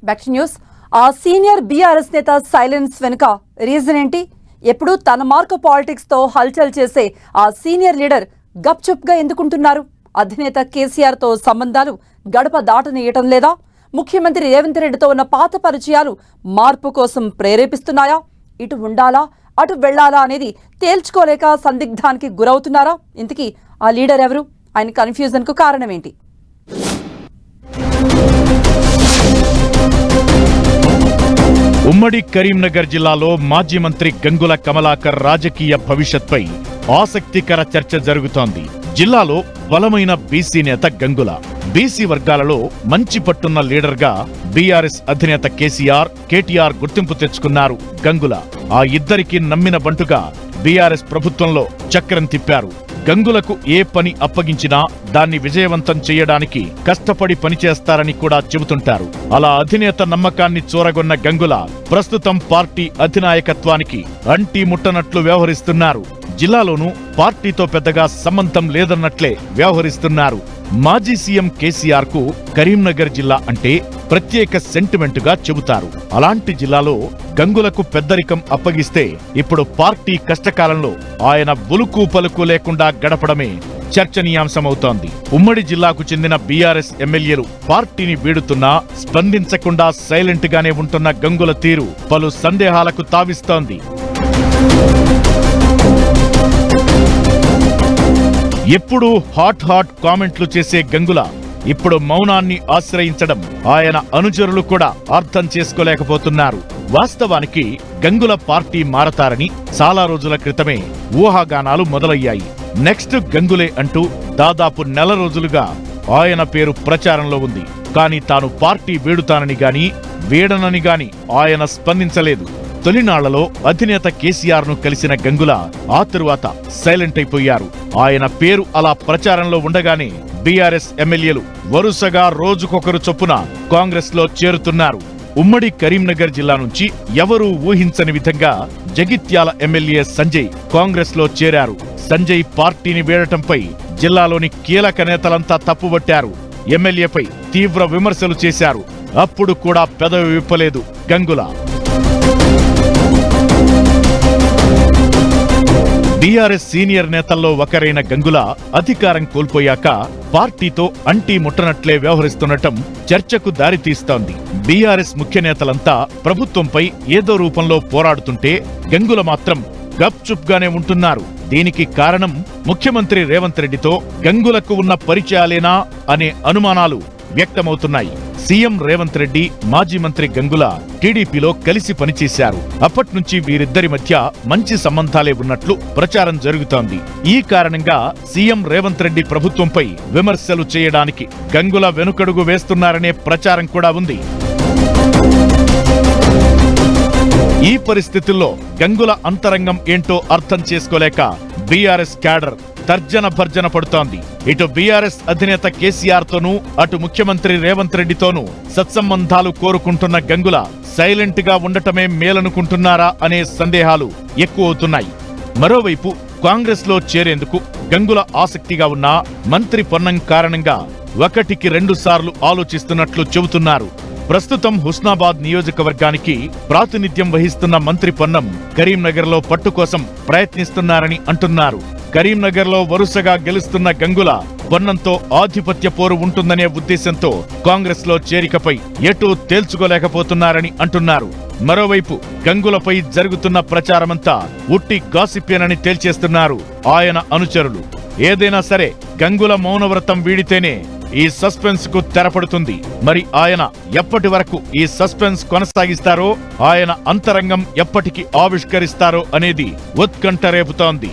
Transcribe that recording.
Back to news. ఆ senior BRS నేత silence వెనుక రీజన్ ఏంటి? ఎప్పుడు తన మార్కు పాలిటిక్స్ తో హల్చల్ చేసే ఆ సీనియర్ లీడర్ గప్చుప్ గా ఎందుకుంటున్నారు? అధినేత కేసీఆర్ తో సంబంధాలు గడప దాటనీయటం లేదా? ముఖ్యమంత్రి రేవంత్ రెడ్డితో ఉన్న పాత పరిచయాలు మార్పు కోసం ప్రేరేపిస్తున్నాయా? ఇటు ఉండాలా అటు వెళ్లాలా అనేది తేల్చుకోలేక సందిగ్ధానికి గురవుతున్నారా? ఇంతకీ ఆ లీడర్ ఎవరు? ఆయన కన్ఫ్యూజన్ కు కారణం ఏంటి? ఉమ్మడి కరీంనగర్ జిల్లాలో మాజీ మంత్రి గంగుల కమలాకర్ రాజకీయ భవిష్యత్పై ఆసక్తికర చర్చ జరుగుతోంది. జిల్లాలో బలమైన బీసీ నేత గంగుల. బీసీ వర్గాలలో మంచి పట్టున్న లీడర్గా బీఆర్ఎస్ అధినేత కేటీఆర్ గుర్తింపు తెచ్చుకున్నారు గంగుల. ఆ ఇద్దరికి నమ్మిన బంటుగా బీఆర్ఎస్ ప్రభుత్వంలో చక్రం తిప్పారు. గంగులకు ఏ పని అప్పగించినా దాన్ని విజయవంతం చేయడానికి కష్టపడి పనిచేస్తారని కూడా చెబుతుంటారు. అలా అధినేత నమ్మకాన్ని చూరగొన్న గంగుల ప్రస్తుతం పార్టీ అధినాయకత్వానికి అంటీ ముట్టనట్లు వ్యవహరిస్తున్నారు. జిల్లాలోనూ పార్టీతో పెద్దగా సంబంధం లేదన్నట్లే వ్యవహరిస్తున్నారు. మాజీ సీఎం కేసీఆర్ కు కరీంనగర్ జిల్లా అంటే ప్రత్యేక సెంటిమెంటుగా చెబుతారు. అలాంటి జిల్లాలో గంగులకు పెద్దరికం అప్పగిస్తే ఇప్పుడు పార్టీ కష్టకాలంలో ఆయన ఉలుకు పలుకు లేకుండా గడపడమే చర్చనీయాంశమవుతోంది. ఉమ్మడి జిల్లాకు చెందిన బీఆర్ఎస్ ఎమ్మెల్యేలు పార్టీని వీడుతున్నా స్పందించకుండా సైలెంట్ గానే ఉంటున్న గంగుల తీరు పలు సందేహాలకు తావిస్తోంది. ఎప్పుడూ హాట్ కామెంట్లు చేసే గంగుల ఇప్పుడు మౌనాన్ని ఆశ్రయించడం ఆయన అనుచరులు కూడా అర్థం చేసుకోలేకపోతున్నారు. వాస్తవానికి గంగుల పార్టీ మారతారని చాలా రోజుల క్రితమే ఊహాగానాలు మొదలయ్యాయి. నెక్స్ట్ గంగులే అంటూ దాదాపు నెల రోజులుగా ఆయన పేరు ప్రచారంలో ఉంది. కానీ తాను పార్టీ వీడుతానని గాని వీడనని గాని ఆయన స్పందించలేదు. తొలినాళ్లలో అధినేత కేసీఆర్ ను కలిసిన గంగుల ఆ తరువాత సైలెంట్ అయిపోయారు. ఆయన పేరు అలా ప్రచారంలో ఉండగానే బీఆర్ఎస్ ఎమ్మెల్యేలు వరుసగా రోజుకొకరు చొప్పున కాంగ్రెస్ లో చేరుతున్నారు. ఉమ్మడి కరీంనగర్ జిల్లా నుంచి ఎవరూ ఊహించని విధంగా జగిత్యాల ఎమ్మెల్యే సంజయ్ కాంగ్రెస్ లో చేరారు. సంజయ్ పార్టీని వీడటంపై జిల్లాలోని కీలక నేతలంతా తప్పుబట్టారు. ఎమ్మెల్యేపై తీవ్ర విమర్శలు చేశారు. అప్పుడు కూడా పెదవి విప్పలేదు గంగుల. బీఆర్ఎస్ సీనియర్ నేతల్లో ఒకరైన గంగుల అధికారం కోల్పోయాక పార్టీతో అంటీ ముట్టనట్లే వ్యవహరిస్తుండటం చర్చకు దారితీస్తోంది. బీఆర్ఎస్ ముఖ్య నేతలంతా ప్రభుత్వంపై ఏదో రూపంలో పోరాడుతుంటే గంగుల మాత్రం గప్చుప్ గానే ఉంటున్నారు. దీనికి కారణం ముఖ్యమంత్రి రేవంత్ రెడ్డితో గంగులకు ఉన్న పరిచయాలేనా అనే అనుమానాలు వ్యక్తమవుతున్నాయి. సీఎం రేవంత్ రెడ్డి, మాజీ మంత్రి గంగుల టీడీపీలో కలిసి పనిచేశారు. అప్పట్నుంచి వీరిద్దరి మధ్య మంచి సంబంధాలే ఉన్నట్లు ప్రచారం జరుగుతోంది. ఈ కారణంగా సీఎం రేవంత్ రెడ్డి ప్రభుత్వంపై విమర్శలు చేయడానికి గంగుల వెనుకడుగు వేస్తున్నారనే ప్రచారం కూడా ఉంది. ఈ పరిస్థితుల్లో గంగుల అంతరంగం ఏంటో అర్థం చేసుకోలేక బీఆర్ఎస్ క్యాడర్ తర్జన భర్జన పడుతోంది. ఇటు బీఆర్ఎస్ అధినేత కేసీఆర్ తోనూ అటు ముఖ్యమంత్రి రేవంత్ రెడ్డితోనూ సత్సంబంధాలు కోరుకుంటున్న గంగుల సైలెంట్ గా ఉండటమే మేలనుకుంటున్నారా అనే సందేహాలు ఎక్కువవుతున్నాయి. మరోవైపు కాంగ్రెస్ లో చేరేందుకు గంగుల ఆసక్తిగా ఉన్న మంత్రి పొన్నం కారణంగా 1కి 2 సార్లు ఆలోచిస్తున్నట్లు చెబుతున్నారు. ప్రస్తుతం హుస్నాబాద్ నియోజకవర్గానికి ప్రాతినిధ్యం వహిస్తున్న మంత్రి పొన్నం కరీంనగర్ లో పట్టు కోసం ప్రయత్నిస్తున్నారని అంటున్నారు. కరీంనగర్ లో వరుసగా గెలుస్తున్న గంగుల పొన్నంతో ఆధిపత్య పోరు ఉంటుందనే ఉద్దేశంతో కాంగ్రెస్ లో చేరికపై ఎటూ తేల్చుకోలేకపోతున్నారని అంటున్నారు. మరోవైపు గంగులపై జరుగుతున్న ప్రచారమంతా ఉట్టి గాసిప్పేనని తేల్చేస్తున్నారు ఆయన అనుచరులు. ఏదైనా సరే గంగుల మౌనవ్రతం వీడితేనే ఈ సస్పెన్స్ కు తెరపడుతుంది. మరి ఆయన ఎప్పటి వరకు ఈ సస్పెన్స్ కొనసాగిస్తారో, ఆయన అంతరంగం ఎప్పటికి ఆవిష్కరిస్తారో అనేది ఉత్కంఠ రేపుతోంది.